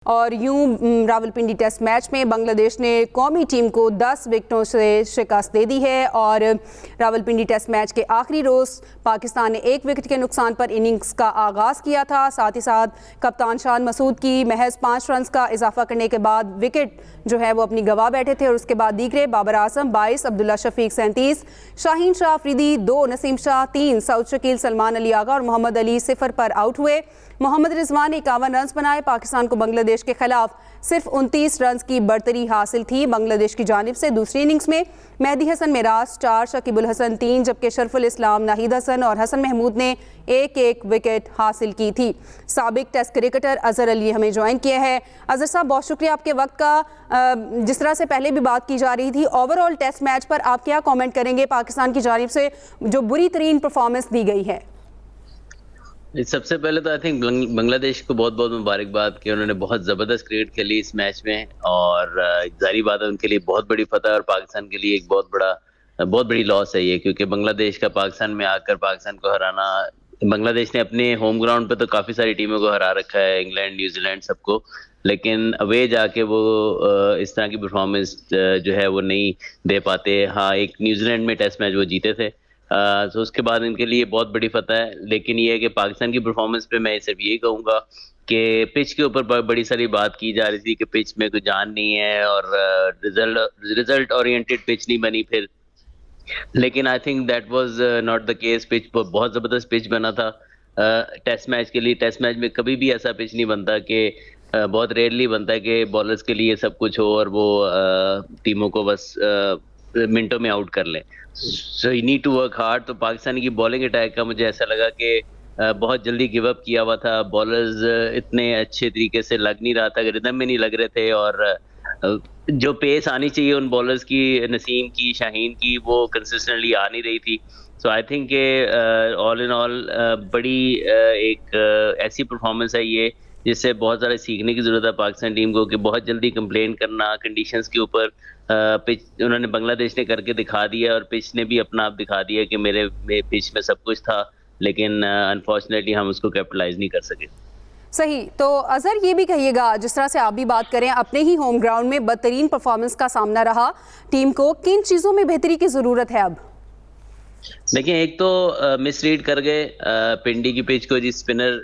और यूं Rawalpindi test match में बांग्लादेश ने कौमी टीम को 10 विकेटों से शिकस्त दे दी है और रावलपिंडी टेस्ट मैच के आखिरी रोज़ पाकिस्तान ने 1 विकेट के नुकसान पर इनिंग्स का आगाज़ किया था। साथ ही साथ कप्तान शान मसूद की महज 5 रन का इजाफा करने के बाद विकेट जो है वो अपनी गवा बैठे थे और उसके बाद दीगरे बाबर आजम 22, अब्दुल्ला शफीक 37, शाहीन शाह अफरीदी 2, नसीम शाह 3, सऊद शकील, सलमान अली आगा और मोहम्मद अली 0 पर आउट हुए। मोहम्मद रिजवान ने 51 रन बनाए। पाकिस्तान को बांग्लादेश के खिलाफ सिर्फ 29 रन की बढ़तरी हासिल थी। बांग्लादेश की जानिब से दूसरी इनिंग्स में मेहदी हसन मिराज 4, शकीबुल हसन 3, जबकि शरफुल इस्लाम, नाहिद हसन और हसन महमूद ने 1-1 विकेट हासिल की थी। साबिक टेस्ट क्रिकेटर अजहर अली हमें ज्वाइन किया है। अजहर साहब, बहुत शुक्रिया आपके वक्त का। जिस तरह से पहले भी बात की जा रही थी, ओवरऑल टेस्ट मैच पर आप क्या कमेंट करेंगे पाकिस्तान की जानिब से जो बुरी तरीन परफॉर्मेंस दी गई है? सबसे पहले तो आई थिंक बांग्लादेश को बहुत बहुत मुबारकबाद कि उन्होंने बहुत ज़बरदस्त क्रिकेट खेली इस मैच में और जारी बात है उनके लिए बहुत बड़ी फतह और पाकिस्तान के लिए एक बहुत बड़ी लॉस है ये, क्योंकि बांग्लादेश का पाकिस्तान में आकर पाकिस्तान को हराना, बांग्लादेश ने अपने होम ग्राउंड पे तो काफ़ी सारी टीमों को हरा रखा है, इंग्लैंड, न्यूजीलैंड, सबको, लेकिन अवे जाके वो इस तरह की परफॉर्मेंस जो है वो नहीं दे पाते। हाँ, एक न्यूजीलैंड में टेस्ट मैच वो जीते थे, तो उसके बाद इनके लिए बहुत बड़ी फतह है। लेकिन ये है कि पाकिस्तान की परफॉर्मेंस पे मैं सिर्फ यही कहूँगा कि पिच के ऊपर बड़ी सारी बात की जा रही थी कि पिच में कोई जान नहीं है और रिजल्ट ओरिएंटेड पिच नहीं बनी फिर, लेकिन I think that was not the case. Pitch बहुत ज़बरदस्त पिच बना था टेस्ट मैच के लिए। टेस्ट मैच में कभी भी ऐसा पिच नहीं बनता कि बहुत रेयरली बनता है कि बॉलर्स के लिए सब कुछ हो और वो टीमों को बस मिनटों में आउट कर लें। So you need to work hard. तो पाकिस्तान की बॉलिंग अटैक का मुझे ऐसा लगा कि बहुत जल्दी गिव अप किया हुआ था। बॉलर्स इतने अच्छे तरीके से लग नहीं रहा था, रिदम में नहीं लग रहे थे और जो पेस आनी चाहिए उन बॉलर्स की, नसीम की, शाहीन की, वो कंसिस्टेंटली आ नहीं रही थी। So I think all in all बड़ी एक ऐसी परफॉर्मेंस है ये जिससे बहुत ज़्यादा सीखने की ज़रूरत है पाकिस्तान टीम को कि बहुत जल्दी कंप्लेन करना कंडीशंस के ऊपर। पिच उन्होंने बांग्लादेश ने करके दिखा दिया और पिच ने भी अपना आप दिखा दिया कि मेरे पिच में सब कुछ था, लेकिन अनफॉर्चुनेटली हम उसको कैपिटलाइज नहीं कर सके। सही। तो अजहर, ये भी कहिएगा, जिस तरह से आप भी बात करें, अपने ही होम ग्राउंड में बदतरीन परफॉर्मेंस का सामना रहा टीम को, किन चीज़ों में बेहतरी की ज़रूरत है अब? देखिए, एक तो मिसरीड कर गए पिंडी की पिच को, जी स्पिनर,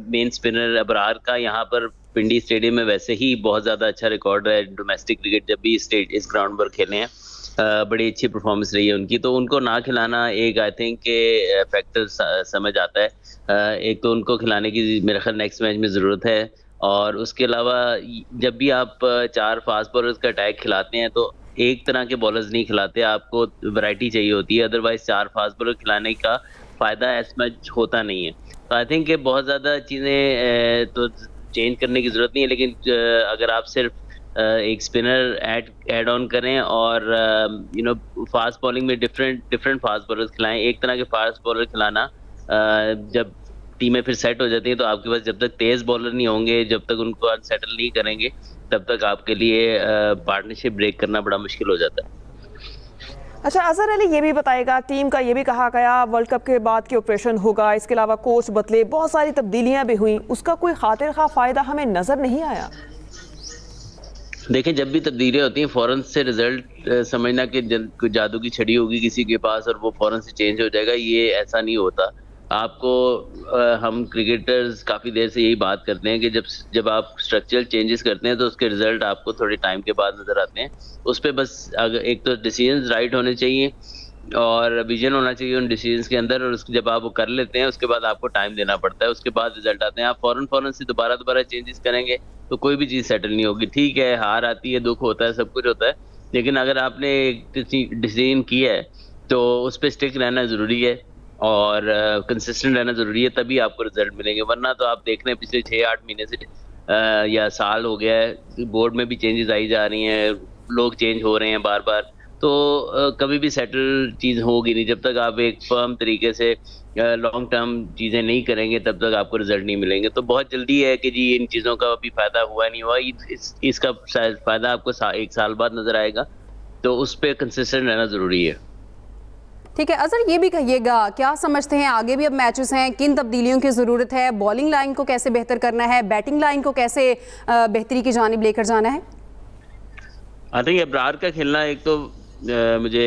मेन स्पिनर अबरार का यहाँ पर पिंडी स्टेडियम में वैसे ही बहुत ज़्यादा अच्छा रिकॉर्ड है डोमेस्टिक क्रिकेट, जब भी इस ग्राउंड पर खेले हैं बड़ी अच्छी परफॉर्मेंस रही है उनकी, तो उनको ना खिलाना एक आई थिंक के फैक्टर समझ आता है। एक तो उनको खिलाने की मेरे ख्याल नेक्स्ट मैच में ज़रूरत है और उसके अलावा जब भी आप 4 फास्ट बॉलर्स का अटैक खिलाते हैं तो एक तरह के बॉलर्स नहीं खिलाते, आपको वैरायटी चाहिए होती है, अदरवाइज 4 फास्ट बॉलर खिलाने का फ़ायदा एज मच होता नहीं है। तो आई थिंक बहुत ज़्यादा चीज़ें तो चेंज करने की ज़रूरत नहीं है, लेकिन अगर आप सिर्फ एक स्पिनर ऐड ऑन करें और फास्ट बॉलिंग में डिफरेंट फास्ट बॉलर्स खिलाएं, एक तरह के फास्ट बॉलर खिलाना, जब टीमें फिर सेट हो जाती हैं तो आपके पास जब तक तेज़ बॉलर नहीं होंगे, जब तक उनको अनसेटल नहीं करेंगे, तब तक आपके लिए पार्टनरशिप ब्रेक करना बड़ा मुश्किल हो जाता है। अच्छा, अजहर अली, ये भी बताएगा, टीम का ये भी कहा गया वर्ल्ड कप के बाद कि ऑपरेशन होगा, इसके अलावा कोच बदले, बहुत सारी तब्दीलियां भी हुई, उसका कोई खातिर खा फ़ायदा हमें नज़र नहीं आया? देखें, जब भी तब्दीलियाँ होती हैं फ़ौरन से रिजल्ट समझना कि जादू की छड़ी होगी किसी के पास और वो फ़ौरन से चेंज हो जाएगा, ये ऐसा नहीं होता। आपको हम क्रिकेटर्स काफ़ी देर से यही बात करते हैं कि जब आप स्ट्रक्चरल चेंजेस करते हैं तो उसके रिजल्ट आपको थोड़े टाइम के बाद नज़र आते हैं। उस पर बस अगर एक तो डिसीजंस राइट होने चाहिए और विजन होना चाहिए उन डिसीजंस के अंदर, और जब आप वो कर लेते हैं उसके बाद आपको टाइम देना पड़ता है, उसके बाद रिजल्ट आते हैं। आप फ़ौरन से दोबारा चेंजेस करेंगे तो कोई भी चीज़ सेटल नहीं होगी। ठीक है, हार आती है, दुख होता है, सब कुछ होता है, लेकिन अगर आपने एक डिसीजन किया है तो उस पर स्टिक रहना ज़रूरी है और कंसिस्टेंट रहना ज़रूरी है, तभी आपको रिजल्ट मिलेंगे। वरना तो आप देख रहे हैं पिछले 6-8 महीने से या साल हो गया है, बोर्ड में भी चेंजेस आई जा रही हैं, लोग चेंज हो रहे हैं बार बार, तो कभी भी सेटल चीज़ होगी नहीं। जब तक आप एक फर्म तरीके से लॉन्ग टर्म चीज़ें नहीं करेंगे तब तक आपको रिजल्ट नहीं मिलेंगे। तो बहुत जल्दी है कि जी इन चीज़ों का अभी फ़ायदा हुआ नहीं हुआ, इसका फ़ायदा आपको 1 साल बाद नज़र आएगा, तो उस पर कंसिस्टेंट रहना ज़रूरी है। ठीक है अजहर, ये भी कहिएगा क्या समझते हैं आगे भी अब मैचेस हैं, किन तब्दीलियों की ज़रूरत है, बॉलिंग लाइन को कैसे बेहतर करना है, बैटिंग लाइन को कैसे बेहतरी की जानिब लेकर जाना है? आई थिंक अब्रार का खेलना एक तो मुझे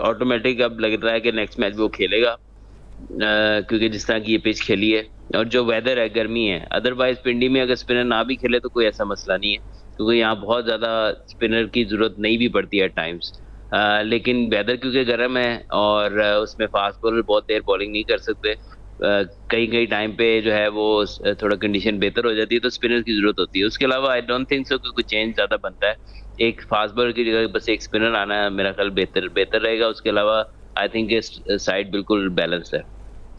ऑटोमेटिक अब लग रहा है कि नेक्स्ट मैच वो खेलेगा, क्योंकि जिस तरह की ये पिच खेली है और जो वेदर है, गर्मी है। अदरवाइज पिंडी में अगर स्पिनर ना भी खेले तो कोई ऐसा मसला नहीं है, क्योंकि यहाँ बहुत ज़्यादा स्पिनर की ज़रूरत नहीं भी पड़ती है टाइम्स। लेकिन वेदर क्योंकि गर्म है और उसमें फास्ट बॉलर बहुत देर बॉलिंग नहीं कर सकते, कई कई टाइम पे जो है वो थोड़ा कंडीशन बेहतर हो जाती है, तो स्पिनर की ज़रूरत होती है। उसके अलावा आई डोंट थिंक सो कि कोई चेंज ज़्यादा बनता है। एक फास्ट बॉलर की जगह बस एक स्पिनर आना मेरा ख्याल बेहतर रहेगा। उसके अलावा आई थिंक साइड बिल्कुल बैलेंस है।